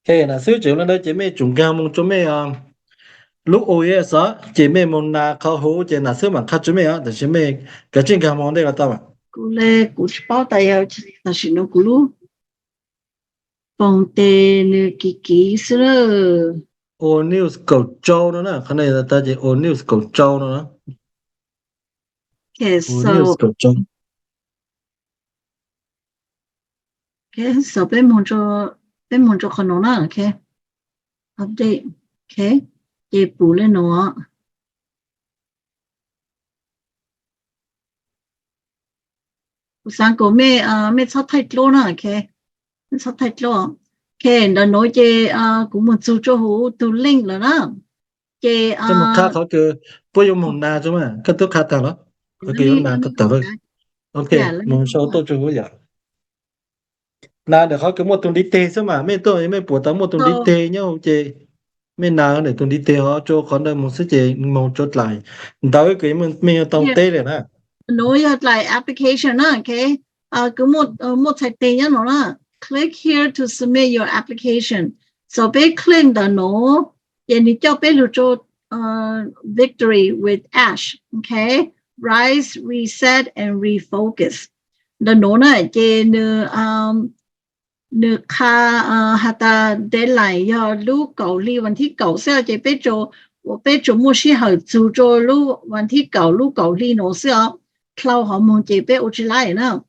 cái là sử dụng nó chỉ mấy chúng ta mong cho mấy lúc ôi sao chỉ mấy mong là khó hữu chỉ là sử mà khác cho mấy thì chỉ mấy cái chuyện cảm mong đây là tao mà cú lê cú bao tay à là xin nó cú lu bông tê nè kiki sữa ô news cầu châu nữa nè cái này là ta chỉ ô news cầu châu nữa cái ô news so cầu châu cái so bên mong cho con nó nè cái update cái cái bù lên nó sáng có mẹ sao thay lô nè cái sao thay lô cái nó nói cái cũng một số chỗ hữu tu link rồi đó cái cho một khác họ cứ bây giờ mong na chứ mà cái tôi khác tao đó cái kiểu let na me cái go tao back. ok Yeah, let me mong go số back. tôi chưa có giờ na để họ cứ một tuần đi tê chứ mà mấy tôi mấy buổi tối một tuần đi So, tê nhau chứ mấy nào để tuần đi tê họ cho con đời một số chị một chốt lại tao cái mình tông yeah, tê rồi nè nói lại application đó, okay? Cứ một site tiền nhá nó là click here to submit your application. So bé click đó nó, vậy thì cho bé lựa chọn victory with Ash, okay? Rise, reset, and refocus. Đó nó này, chị nữ kha hata deadline do lúc cầu li วันที่9 sẽ chỉ biết cho 我被周末是好做做路วันที่9路9里诺是哦 cloud 好梦这边我只来呢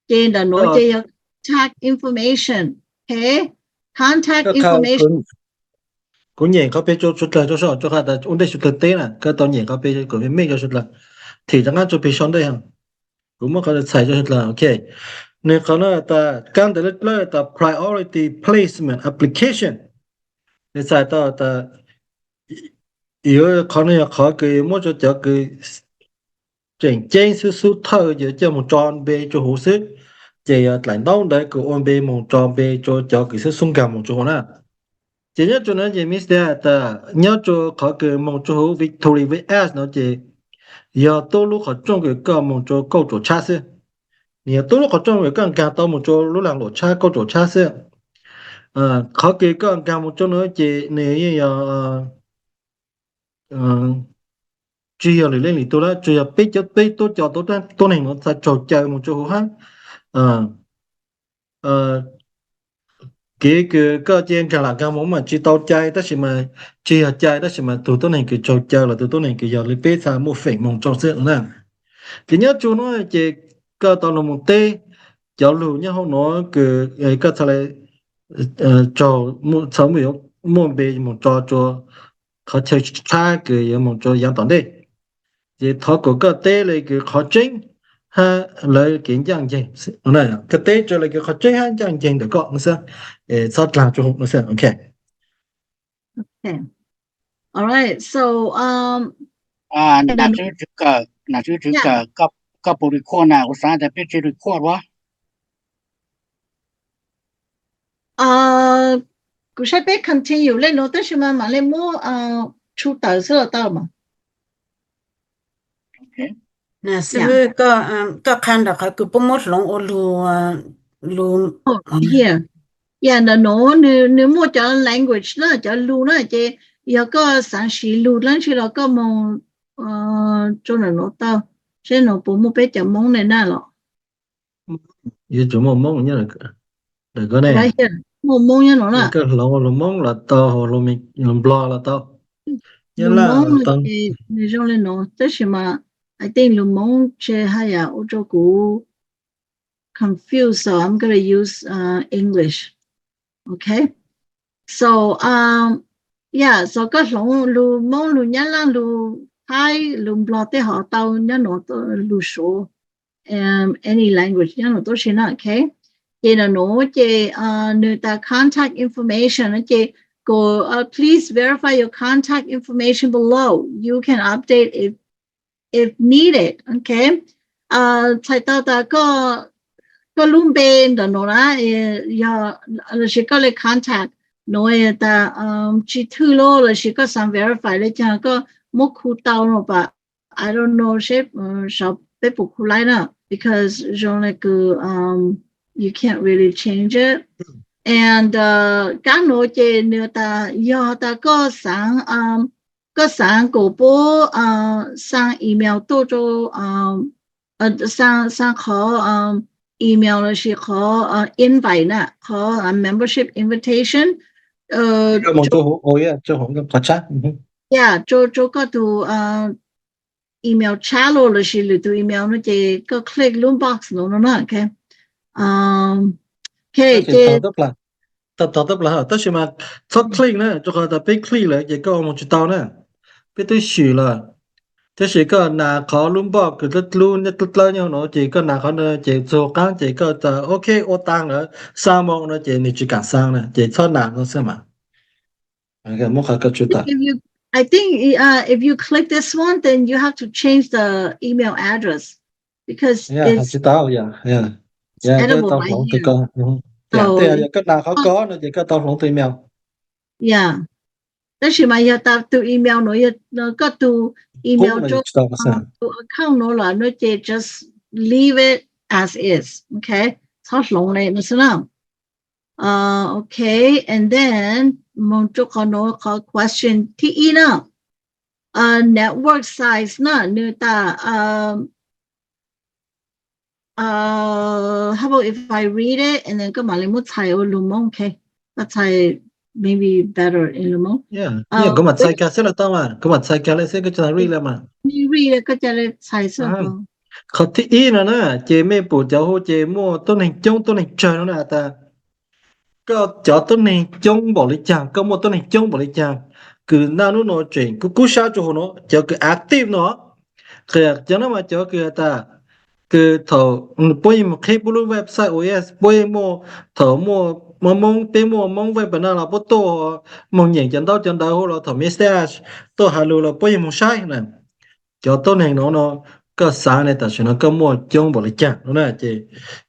这的诺这要 contact information okay contact ก็เขา information cũng nhẹเขาไปชุดเลยchoเขาแต่อุ้นได้ชุดเลยเต้น่ะก็ตอนnhẹเขาไปก็ไม่ก็ชุดเลยthì chẳng hạn choไปซ้อนได้ยังcũng màเขาจะใส่choชุดเลยโอเคเนี่ยเขาเนี่ยแต่การแต่ละแต่ priority placement application เนี่ยใส่ต่อแต่有เขาเนี่ยเขาคือมั่วจะคือchỉnh trên số thơ giờ cho một tròn bê cho hồ sức chỉ lại đâu đấy của ôn bê một tròn bê cho cái sức xung cảm một chỗ nè chỉ nhớ cho nó chỉ miss ra ta nhớ cho có cái một chỗ Victory với S nó chỉ giờ tôi lúc họ trong cái một chỗ câu chỗ cha sư nhiều tôi lúc họ trong cái càng tao một chỗ lúc làm lộ cha câu chỗ cha sư có cái càng một chỗ nữa chỉ nếu giờ chỉ giờ lên thì tôi đã chỉ giờ biết cho tôi này nó sẽ trò chơi một chỗ khác ờ ờ cái trên càng là càng muốn mà chỉ tao chơi đó là mà chỉ là chơi đó là mà tụi tôi này cái trò chơi là tụi tôi này cái giờ lấy biết sao một phẩy mong trong sự nè cái nhớ chú nó chỉ cái tao là một tê cháu lù nhá hôm nó cái sao lại trò một sáu mươi một bề một trò khó chơi cha cái một trò dạng toàn đây thì thọ của cái tê là cái khó chính ha lấy kiến dạng gì này cái tê cho là cái khó chính ha dạng gì được gọi sao để sao làm cho nó sẽ ok okay all right so nà chứ cả các bộ record nào của sáng tại biết chơi record quá cứ sẽ biết continue lên nó tới mà lên mua chú tờ sữa tao mà nè sư có khăn đặc cứ bấm một lòng ô lu here yeah nó nếu mua cho language đó cho lu đó chứ giờ có sáng sĩ lu lên chứ là có mong cho nó tao chứ nó bố mua bé cho mong này nè lo như chúng một món như là được cái này right here mua mong như nó là cái lòng món là to hoặc là mình lòng blo là to như lu là mong tăng thì trong lên nó tức là mà I think lu mong chơi hay à ô tô cũ confused so I'm gonna use English okay so yeah so có lòng lu mong lu nhá lang lu hai lu blo te họ tao nhá nó lu số any language nhá nó tôi xin okay thì là nó chỉ người ta contact information nó chỉ go please verify your contact information below you can update if needed okay thầy tao ta có luôn bên đó nó là giờ là chỉ có lấy contact nói ta chỉ thử lo là chỉ có sang verify lấy chẳng có một khu tao nó bà I don't know shape shop bé phục khu lại nữa because giống như you can't really change it and các nội chế nếu ta do ta có sáng cổ bố sang email tổ cho sang khó email là chỉ khó invite nè khó membership invitation một chỗ ôi chỗ không có chat yeah cho có tu email chalo là chỉ lưu tu email nó chỉ có click luôn box nó okay okay thì tập là tất nhiên mà thoát click nữa cho họ tập click lại chỉ có một chút tao nữa biết tôi xử là thế chỉ có là khó luôn bỏ cái rất luôn nhất rất lớn nhau nó chỉ có là khó nữa chỉ số cán chỉ có tờ ok ô tăng nữa sao mong nó chỉ chỉ cả sang này chỉ thoát nạn nó xem mà cái một cái chút ta I think if you click this one, then you have to change the email address because it's editable by you. So, cái nào khó có nó chỉ có tao không email. Yeah. Tất nhiên mà giờ ta tu email nó có tu email cho account nó chỉ just leave it as is. Okay. Sao long này nó sẽ nào? Okay, and then mong cho nó có question thì nào. Network size na nếu ta how about if I read it and then come on, okay, that's how maybe better in Lumon. Yeah, có mặt sai cả sẽ là tao mà, có mặt sai cả là sẽ có cho read là mà. Read có cho lên sai số. Khó thì nữa nè, chế mê bổ cháu hô chế mua tôn hình chống tôn hình trời nó là ta. Có cháu tôn hình chống bỏ lý chàng, có một tôn hình chống bỏ lý chàng. Cứ nào nó nói chuyện, cứ cú sao cho nó, cháu cứ active nó. Kìa, cháu nó mà cháu cứ ta. Cứ thầu bây một khi bulu website OS bây mua thầu mua mong bé mua mong web bên nào là bắt tổ mong nhận chân đâu hồ là thầu message tổ hello là bây một sai nè cho tôi này nó có sáng này ta sẽ nó có mua chung bỏ lại chăng nó là chị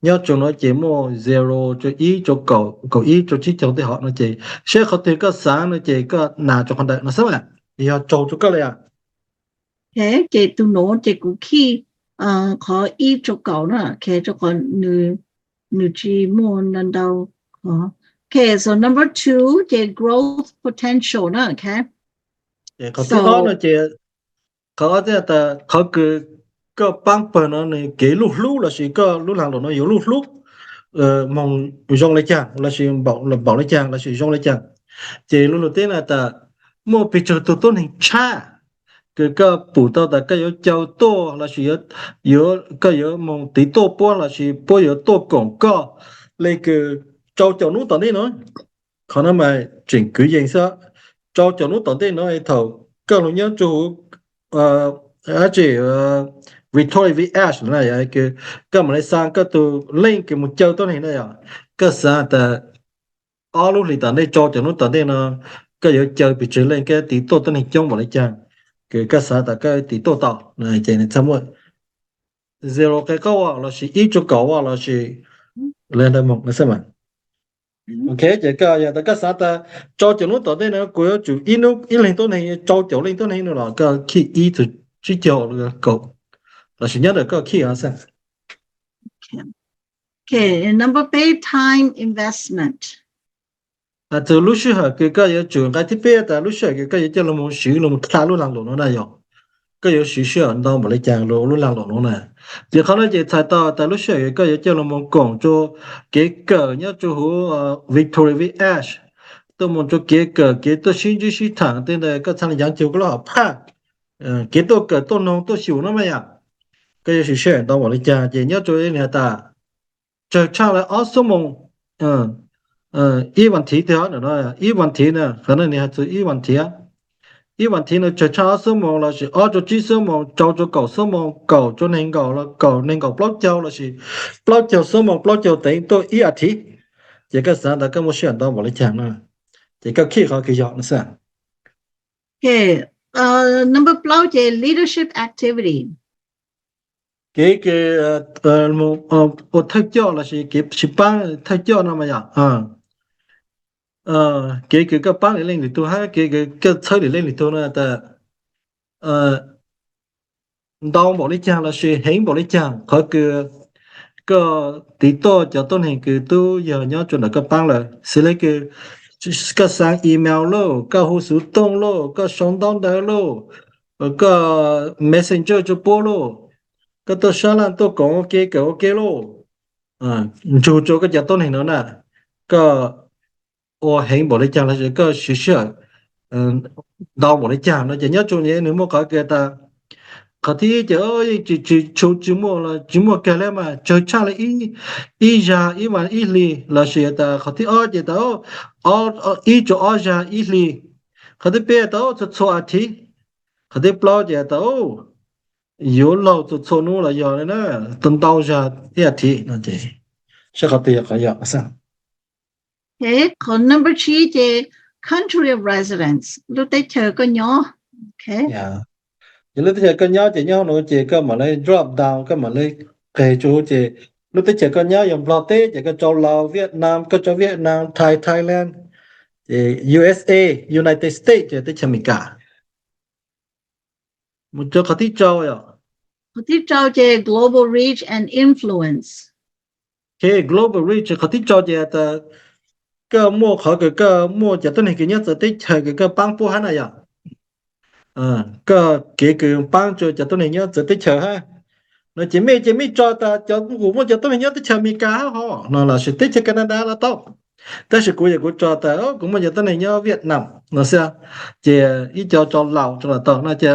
nhớ chúng nó chỉ mua zero cho ý cho cầu ý cho chỉ cho tới họ nó chỉ sẽ có thể có sáng nó chỉ có nào cho con đại nó sao ạ thì họ cho cái này à thế chị tụi nó chị cũng khi có ít cho cậu nữa, okay, cho con nữ chỉ muốn lần đầu có. Okay, so number 2, the growth potential nữa, okay. Có thứ đó là chị có thế là có cái băng bờ nó này cái lúc là chỉ có lúc nào nó yếu lúc mong dùng lấy chàng là chỉ bảo lấy chàng là chỉ dùng lấy chàng chị lúc đầu tiên là ta mua picture tụi tôi hình cha cái bù tao ta cái châu to là chỉ yếu cái mong tí to po là chỉ po yếu to quảng cáo lấy cái châu nút tận đây nói còn nó mà chuyển cứ gì sao châu nút tận đây nói thầu cái lúc nhớ chú chỉ Victoria VH này cái mà lại sang cái từ lên cái một châu to này này à cái sao ta lúc thì tận đây châu nút tận đây nó cái châu bị chuyển lên cái tí to tận này trong vào lại chăng cái xã ta cái tỷ tô tạo này chỉ nên chăm rồi zero cái câu là chỉ ít chỗ câu là chỉ lên đây một cái xem mà ok chỉ cái giờ cái xã ta cho chỗ nó tạo đây nó của chủ ít lênตัวnày cho chỗ lênตัวnày nó là cái khi ít chủ chỉ chỗ là câu là chỉ nhớ được cái khi à xem okay number 8 time investment từ lúc xưa cái giờ chủ cái thiết bị ta lúc xưa cái giờ là một sử là một thao lúc làm nó này rồi cái giờ sử dụng đâu mà lấy chàng lúc làm nó này thìเขาnói chỉ thay tao ta lúc xưa cái giờ là một công cho cái cờ nhớ cho Victoria VH tôi muốn cho cái tôi xin chứ xin thẳng tên là cái thằng giảng chiều cái là pa cái tôi cờ tôi nông tôi xỉu nó mày à cái giờ sử dụng đâu mà lấy chàng chỉ nhớ cho cái này ta chờ cha là ở số mong 이问题的呢，이问题呢，可能你还是이问题啊，이问题呢，就差什么了是，按照几什么，照着搞什么，搞就能搞了，搞能搞不交了是，不交什么，不交等于都一题，这个啥的跟我选到我来讲呢，这个可好可要的是。Okay, number 8 the leadership activity. cái một thay cho là gì cái bán thay cho nó mà ya cái bán lên thì tôi hay cái chơi lên thì tôi là ta đau bỏ lấy chàng là gì hẹn bỏ lấy chàng có cái tí to cho tôi này cứ tôi giờ nhớ chuyện là cái bang là sẽ lấy cái sang email lo cái hồ sơ tông lo cái sống đông đấy lo cái messenger cho bố lo cái tôi sáng là tôi có ok cái ok lo chú cho cái giờ tôi này nữa nè cái ô hình bộ lấy chàng là cái sự sự đau bộ lấy chàng nó chỉ nhớ chỗ này nếu mà có cái ta có thể chứ chỉ chú mua là chú mua cái này mà chơi cha là ý ra ý mà ý li là sự ta có thể ở cái đó ở ý chỗ ở ra ý li có thể bé đó cho cho thì có thể bao cái đó yếu lâu cho cho nó là giờ này nè tuần đầu ra thì nó chỉ sẽ có thể có giờ sao Okay, còn number 3 thì country of residence. Lúc đấy chờ có nhỏ. Okay. yeah giờ lúc tới cái nhau chỉ nhau nó chỉ có mà lấy drop down cái mà lấy cái chỗ chỉ lúc tới cái nhau dùng lo tế chỉ có cho Lào Việt Nam có cho Việt Nam Thailand thì USA United States chỉ tới mình cả một chỗ có tí châu à Có tí trao thì global reach and influence. cái global reach có tí châu chỉ là cái mua họ cái mua chỉ tới này cái nhớ tới cái bang phố hắn này à cái bang cho tới này nhớ tới chờ ha nó chỉ mấy cho ta cho cũng muốn cho tôi nhớ tới chờ mi cá họ nó là sự tích cho Canada là tốt tới sự cuối của cho ta cũng muốn cho tôi này nhớ Việt Nam nó sao chỉ ít cho Lào cho là tốt nó chỉ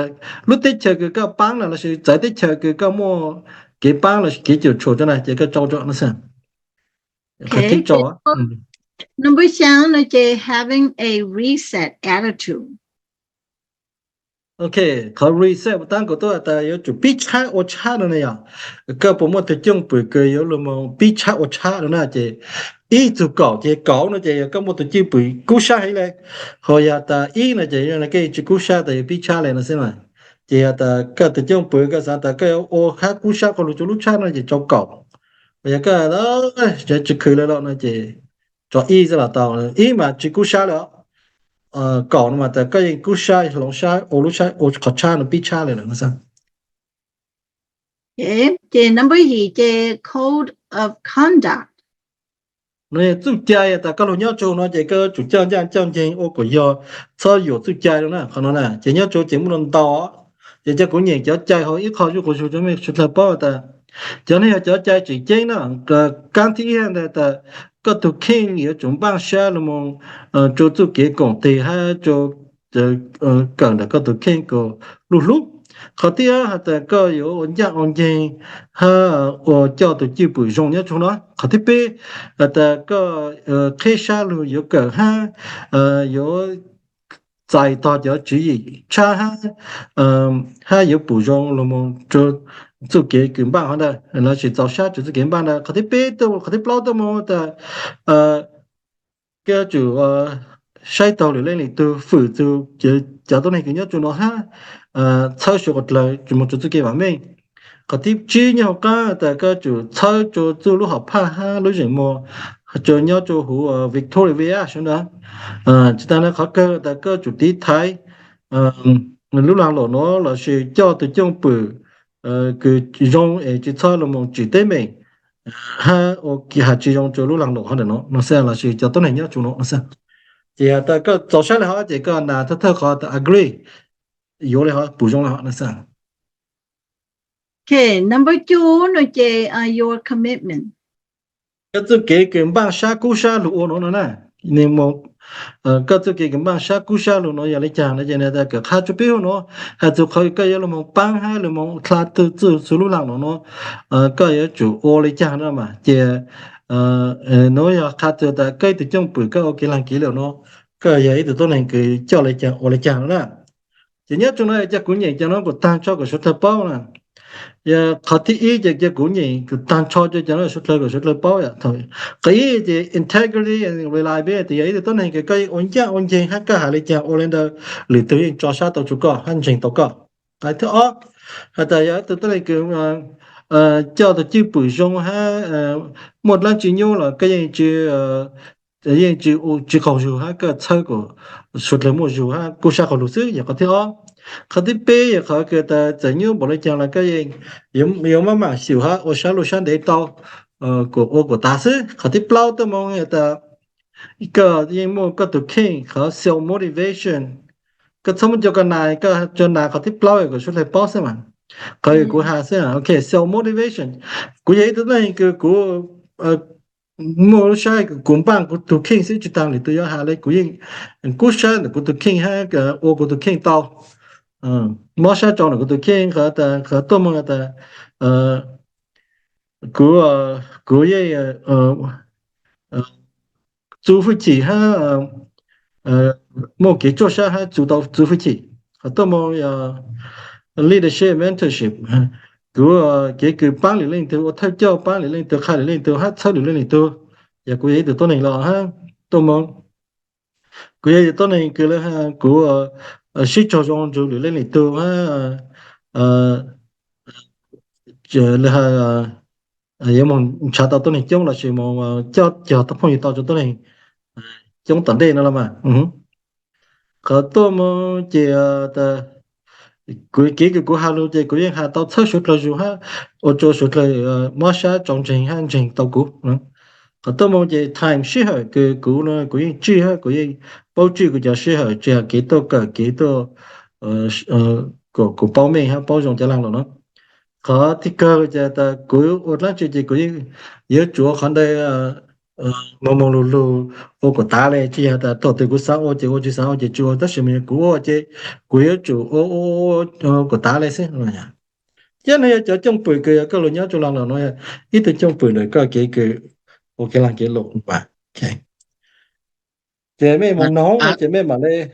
lúc tích chờ cái bang là sự giải tích chờ cái mua cái bang là cái chiều chủ cho này chỉ cái cho nó sao cái thích cho Number 6 là chỉ having a reset attitude. ok có reset tăng của tôi là có chủ bị cha ô cha nữa này à cái bộ môn thực dụng bởi cái yếu là mà bị cha ô cha nữa nè chị ý chủ cậu nó chị có một tổ chức bởi cú sa hay là hồi ta ý là chị là cái chữ cú sa thì bị cha này nó xem mà chị ta cái thực dụng bởi cái sao ta cái ô khác cú sa còn lúc cha nó chỉ cho cậu bây cái đó chỉ khử lại đó nó chị cho ý rất là tao ý mà chữ cú sa đó cậu mà ta cái cú sa long sa ô khó cha nó bị cha này nó sao Okay. Thì number 2 thì code of conduct. này chủ gia ta cái lúc nhớ chỗ nó chỉ cái chủ gia chân ô của do sao有主gia đó nè còn nó nè chỉ nhớ chỗ chỉ muốn to chỉ cho cũng nhiều chỗ gia họ ít khó của chỗ mình xuất là bao ta cho nên chỗ gia chỉ chế nó cái can thi hiện tại ta có thực hiện nhiều chúng bằng xe là một chỗ chủ kế công ty hay chỗ cần là có thực hiện của lúc họ tiếc họ ta có yếu ổn định ha ở cho tổ chức bồi dưỡng nhớ chúng nó họ tiếp bé họ ta có khai sáng luôn yếu cỡ ha yếu giải tỏa cho chỉ cha ha ha yếu bồi dưỡng luôn một chỗ chủ kế kiếm bằng họ đây nó chỉ giáo sát chủ kiếm bằng đây họ tiếp bé tôi họ tiếp lâu tôi mà ta cái chủ sai tàu lên từ phụ từ cho tôi này cái nhớ chúng nó ha sau số một lời chúng một chút cái bản mình có tiếp chi nhau cả tại cái chủ sau cho lúc học ha lúc gì mà cho nhau cho hữu Victoria xuống đó chúng ta nó khó cơ tại cái chủ tí thái lúc nào lộ nó là sự cho từ trong bự cứ dùng chỉ sau là một chỉ tế mình ha ok hạt chỉ dùng cho lúc nào lộ hơn nó sẽ là sự cho tôi này nhớ chúng nó sẽ thì ta cái tổ chức là họ chỉ có là thơ họ agree yếu là họ bổ sung là họ là sao Okay, number 2 nó chỉ your commitment. cái thứ cái bằng sa cú sa lụa nó nè nên một cái thứ cái bằng sa cú sa lụa nó giờ lấy chàng nó giờ này ta cái khai chụp biểu nó hay chụp khai cái là một bằng hay là một khai từ số lượng nó cái chủ ô lấy chàng đó mà chỉ nó giờ khai từ ta cái từ trong bự cái cái làng kỹ liệu nó cái vậy từ tôi này cái cho lấy chàng ô lấy chàng đó chỉ nhất trong này chắc cũng nhảy cho nó một tăng cho cái số thập bao nè giờ khó thì ý cái cũng nhảy cái tăng cho nó số thập bao vậy thôi cái thì integrity and reliability ấy thì tôi này cái ổn định hết cả hai lấy chàng ô lên đó lì tự nhiên cho sát tàu chủ có hành trình tàu có cái thứ ó hay tại giờ tôi này cái cho tôi chỉ bổ sung ha một lần chỉ nhau là cái gì chỉ chỉ khẩu dụ ha cái chơi của xuất lấy một dụ ha cố sa khẩu lục sư giờ có thể ó เขาที่เป้ยเขาเกิดแต่จะยุ่งบริจาคแล้วก็ยังยังมามาสิวฮะโอชาลูชันเดตกูโอกูตาซึเขาที่เปล่าตัวมองแต่一个ยังมองก็ตัวเข่งเขา self motivation ก็สมมติจะกันนายก็จนนายเขาที่เปล่าก็ช่วยป้อใช่ไหมเขาอยู่กูหาเส้นโอเค self motivation กูยังตัวนั้นคือกูเอ่อมัวใช่กูบ้างกูตัวเข่งสิจุดต่างหรือตัวยังหาเลยกูยังกูใช่กูตัวเข่งให้ก็โอ้กูตัวเข่งต่อ moi ça trong cái tụi kia khá tôi mong là của của cái chú phu chỉ ha một cái chỗ sao ha chủ đầu chú phu chỉ khá tôi mong leadership mentorship của cái ban lý lên từ thay cho ban lý lên từ khai lý lên từ hát sau lý lên từ và của cái từ tôi này là ha tôi mong của cái tôi này cứ là ha của sĩ cho trong chủ lý lên từ ha giờ là giờ mình trả tao tôi này chống là sự mà cho tập phong tao cho tôi này chống tận đây nó là mà khởi tôi mà chỉ ta cái của hà lô chỉ của những hà tao thất suất là dù ha ở chỗ suất là mà sao trong trình hành trình tao cũ khởi tôi mà chỉ time share cái của nó của những chi ha của những bao chi của giờ share chỉ là cái tôi của bao mình ha bao dung cho lăng rồi nó có thì cơ giờ ta cuối ở đó chỉ cuối nhớ chúa khán đây mong mong lù lù ô của ta này chỉ là ta tổ từ của sáu ô chỉ sáu chỉ chúa tất nhiên mình của chỉ cuối chủ ô của ta này xem rồi nhỉ chứ này cho trong bưởi cái lối nhớ cho lòng là nói ít từ trong bưởi này có cái ok là cái lộ mà ok chị mấy mong nói mà chị mấy mà đây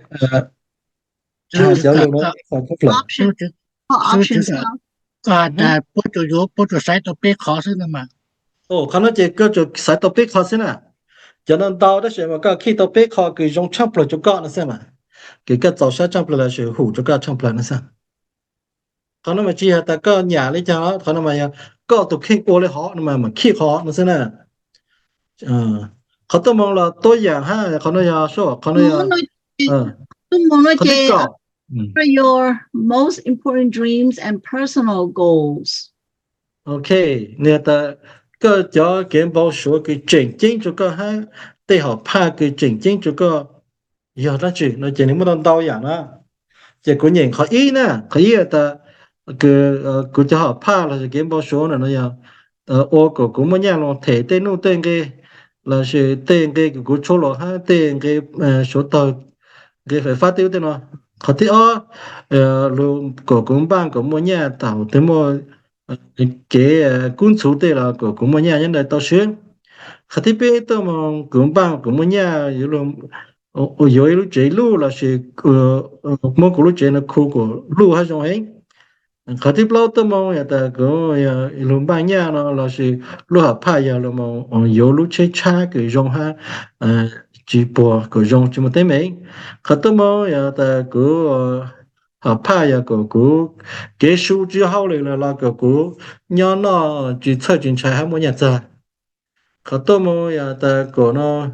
giáo lượng nó còn không lắm option options now. แต่พูดอยู่พูดใช้ตัวเป๊กขอซึ่งมา ồ khán chỉ có chỗ sai topic khó xin à cho nên tao đó sẽ mà có khi topic khó cái trong champ là chỗ có nó xem mà cái早上champ là sẽ hủ chỗ có champ là nó xem khán mà chỉ là ta có nhà lấy cho nó khán mà có tụ khi qua lấy họ mà khi khó nó xem nè khán tôi mong là tôi giả ha khán nó số khán nó Tôi khán thích có what are your most important dreams and personal goals? ok nè ta có cho cái bao số cái chỉnh chính chỗ có ha để họ pha cái chỉnh chính chỗ có giờ đó chị nó chỉ muốn đau dạng đó chỉ có nhìn khó ý nè khó ý là ta cứ cho họ pha là cái bao số này nó giờ ô của cũng muốn nhà nó thể tên nô tên cái là sự tên cái của chỗ lo ha tên cái số tờ cái phải phát tiêu tên nó khó thì luôn của cũng ban của muốn nhà tạo tới mua cái cuốn số tên là của cũng muốn nhà nhân đại tao xuyên khó thì bây giờ mà cũng ban của muốn nhà luôn ở dưới lúc chế lưu là sự một cái lúc chế nó khu của lưu hay sao ấy khá tiếp lâu tôi mong là ta có lúc ban nhà nó là sự lúc học phải giờ là mà dưới lúc chế cha cái dòng ha chỉ bỏ cái dòng chỉ một tí mấy khá tôi mong là ta có học phải giờ có cái số chỉ hậu là có nhỏ nó chỉ chơi chính trái hay muốn nhà ra khá tôi mong là ta có nó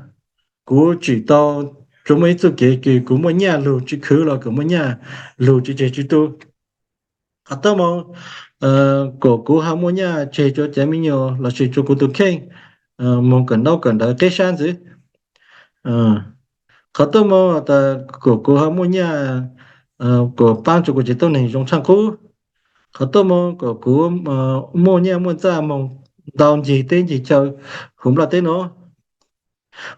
cú chỉ tao chúng mấy thứ cái cú mỗi nhà lưu chỉ khứ là cú mỗi nhà lưu chỉ chơi chỉ tu à tao mong cổ cú ham mỗi nhà chơi cho trẻ mình nhiều là chơi cho cú tu khen mong cần đâu cái sáng gì à tao mong là ta cổ cú ham mỗi nhà cổ ban cho cú chỉ tao này trong trang cú à tao mong cổ cú mỗi nhà mỗi gia mong đào gì tên gì chơi cũng là tên nó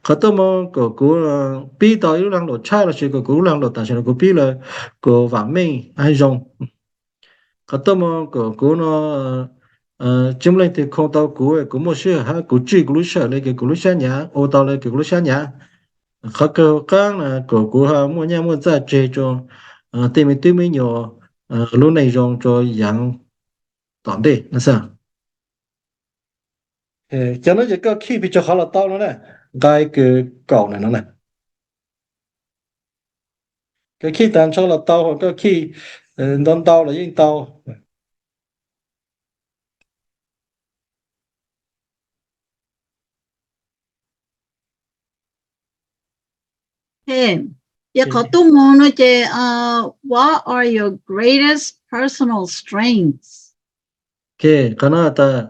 khá tôi mong của bi tới lúc đang đổ chai là chỉ của lúc đang đổ tài sản của bi là của vàng mình hay dùng khá tôi mong của nó chúng lên thì không tao của một số ha của chỉ của lúc sợ lấy cái của lúc sáng nhá ô tao lấy cái của lúc sáng nhá khá cơ các là của ha mua nhà mua ra chơi cho tìm mình nhiều lúc này dùng cho dạng toàn đi là sao cho nó chỉ có khi bị cho họ là tao nó nè cái cậu này nó này cái khi tàn cho là tao hoặc cái khi đón tao là những tao Okay. giờ có tu môn nó chế what are your greatest personal strengths? Okay, cái nó ta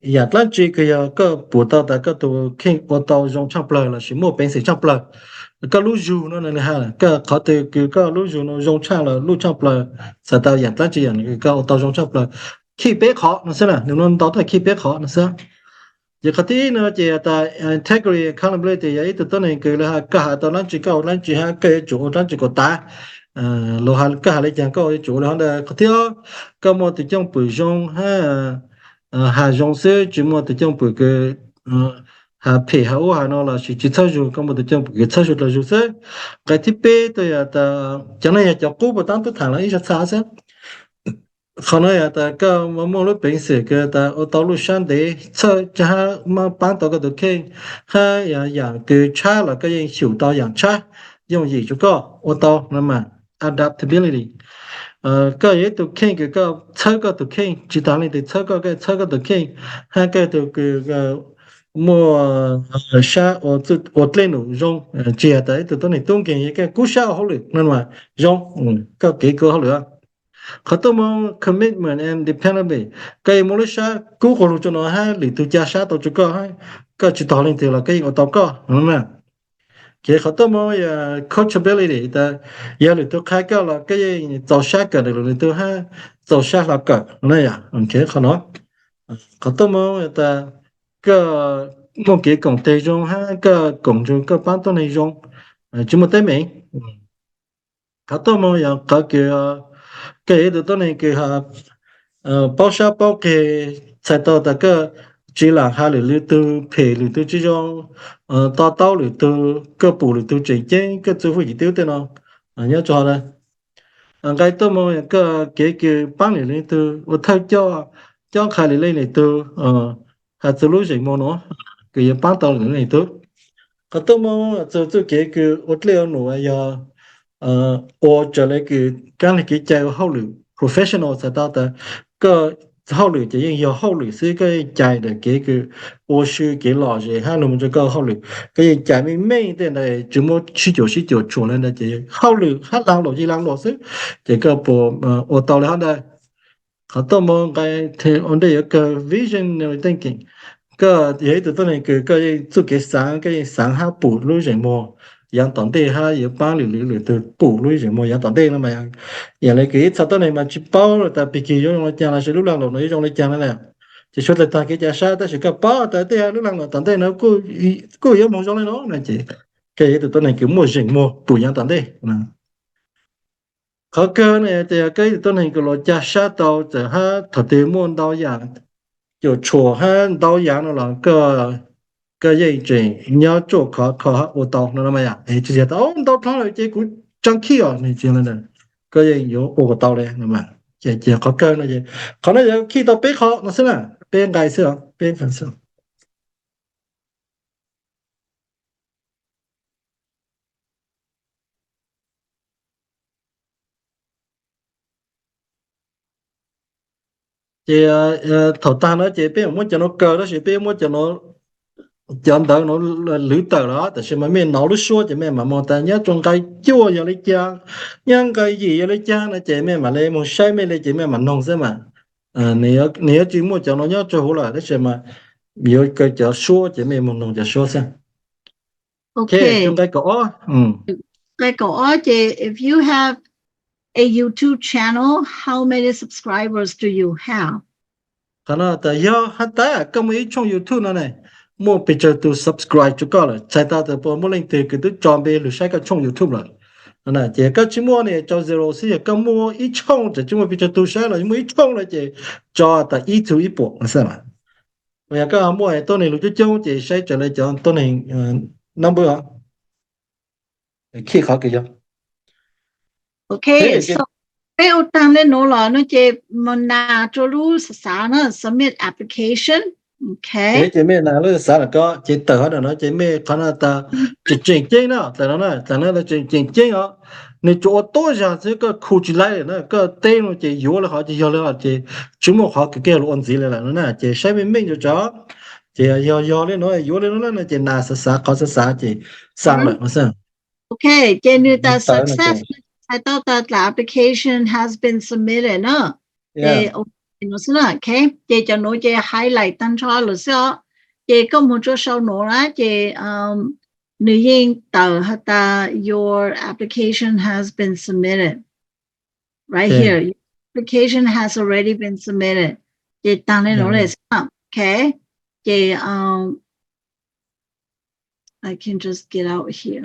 giờ lần chỉ cái cái bộ tàu ta cái tụ kinh bộ tàu dùng trong bờ là chỉ mua bên sĩ trong bờ cái lúa dừa nó này ha cái họ từ cái lúa dừa nó dùng trong là lúa trong bờ sẽ tàu giờ lần chỉ cái tàu dùng trong bờ khi bé khó nó sẽ là nếu nó tàu thì khi bé khó nó sẽ giờ cái tí nó chỉ ta integrity accountability vậy từ này cái là cả tàu lần chỉ ha cái chủ lần chỉ có ta lô hàng cái là chẳng có chủ là cái thứ cái một từ trong bự dùng ha hà dòng xe chỉ một từ trong bữa cái hà phê hà ô hà nó là chỉ thao dụng cái một từ trong cái thao dụng là dùng xe cái thiết bị tôi ta chẳng này cho cô bảo tán tôi thằng là ít sao sao không nói ta cái mà lúc bình時嘅ta ở道路上的車就係嘛搬到嗰度去，係人嘅車啦，個人受到人車，用意就個我到那麼 adaptability。cái ấy tụi kinh cái chơi cái tụi kinh chỉ đạo này thì chơi cái tụi kinh hai cái tụi cái mua sa ở lên nó rong chỉ là đấy tụi này tung kinh cái cú sa hậu lực nên mà rong cái cơ hậu lực khởi đầu mà commitment and dependability cái mỗi sa cú hậu lực cho nó hai lì tụi cha sa tụi chú có hai cái chỉ đạo này thì là cái ở tao có đúng không cái khởi đầu mà coachability ta giờ thì tôi khai cái là cái gì tàu sát cái rồi tôi ha tàu sát là cái này à cái khó nói khởi đầu mà ta cái một cái công ty trong ha cái công trong cái bán tôi này trong chỉ một cái mình khởi đầu mà giờ cái tôi này cái bao sát bao cái sai tàu ta cái chỉ là hai lượt từ phê lượt từ chỉ trong tao lượt từ cái bộ lượt từ chỉ trên cái chú phải tiêu tên nó nhớ cho đây cái tôi mà cái bán lượt từ tôi thay cho khai lượt từ hai từ lúc gì mà nó cái bán tao lượt từ cái tôi mà cho cái tôi lấy nó giờ or cho lấy cái chạy hậu lượt professional sẽ tao ta cái hậu lực chỉ những hậu lực是cái chạy的cái我是给老人还能这个好力，cái chạy mình mấy tên này chỉ một十九出来的这好力，还让老几让老师，这个不我到了的，他到么个他我哋有个 vision thinking，个也都等于个做个三下步路人么。yang tận đây ha有帮你的补录什么yang tận đây nó mà yang này cái sau đó này mà chỉ bao là ta bị kỳ dùng nó chẳng là sẽ lúc nào nó dùng nó chẳng là chỉ số là ta cái giá sa ta sẽ có bao ta đây lúc nào tận đây nó cứ yếu mong dùng nó là chỉ cái từ này kiểu mua rừng mua补yang tận đây khó cơ này thì cái từ này cái lo giá sa tàu thì ha thật tiền mua đào yang就错哈导演了那个认证你要做考我到那么呀？哎，直接到到他了，结果张起啊，你知道的，个人有我到嘞，那么这考个那些，可能要去到备考那是呢，备改色，备粉色。这头单呢，这边我讲那个那些边我讲那。chọn đỡ nó lưỡi tờ đó tại sao mà mình nói lúc xưa thì mình mà mong ta nhớ trong cái chua giờ lấy cha nhưng cái gì giờ lấy cha nó chị mình mà lấy một sai mình lấy chị mình mà nông thế mà nếu chỉ muốn cho nó nhớ cho hữu là thế sao mà biểu cái cho xua chị mình một nông cho xua xem ok trong cái cổ chị if you have a YouTube channel how many subscribers do you have khả năng tại do hết ta công ý trong YouTube này mua bây giờ tôi subscribe cho con rồi, chạy ta từ bộ mua lên từ cái tôi chọn về rồi sai cái trong YouTube rồi, này chỉ cái chỉ mua này cho zero thì cái mua ít trong chỉ mua bây giờ tôi sai rồi mua ít trong là chỉ cho ta ít thứ ít bộ là sao mà, bây giờ mua này tôi này lúc trước chỉ sai trở lại cho tôi này number à, khi khó kìa, okay so cái ô tăng lên nó chỉ mình là cho lu sáng nó submit application. Okay. Chị mẹ nào lúc sáng là có chị tự hỏi nó chị mẹ khả năng ta chị chỉnh chỉnh nó tại nó là chỉnh chỉnh á nếu chỗ tôi ra thì cái khu chỉ lại nó cái tên nó chị yếu là họ chị yếu là họ chị chúng một họ cái luôn gì là nó nè chị sai bên mình cho chị yếu lên nó yếu lên nó là chị nào sẽ xả có sẽ xả chị sang lại nó sao Okay, trên như ta Tới là success, I thought that the application has been submitted, no? Yeah. Nó sẽ là, okay? Chị cho nó chị highlight tăng cho là sao? Chị có một chỗ sau nữa là chị nữ yên tờ hat your application has been submitted. Right Okay. here, your application has already been submitted. Chị tăng lên nó là sao? Okay? Chị I can just get out here.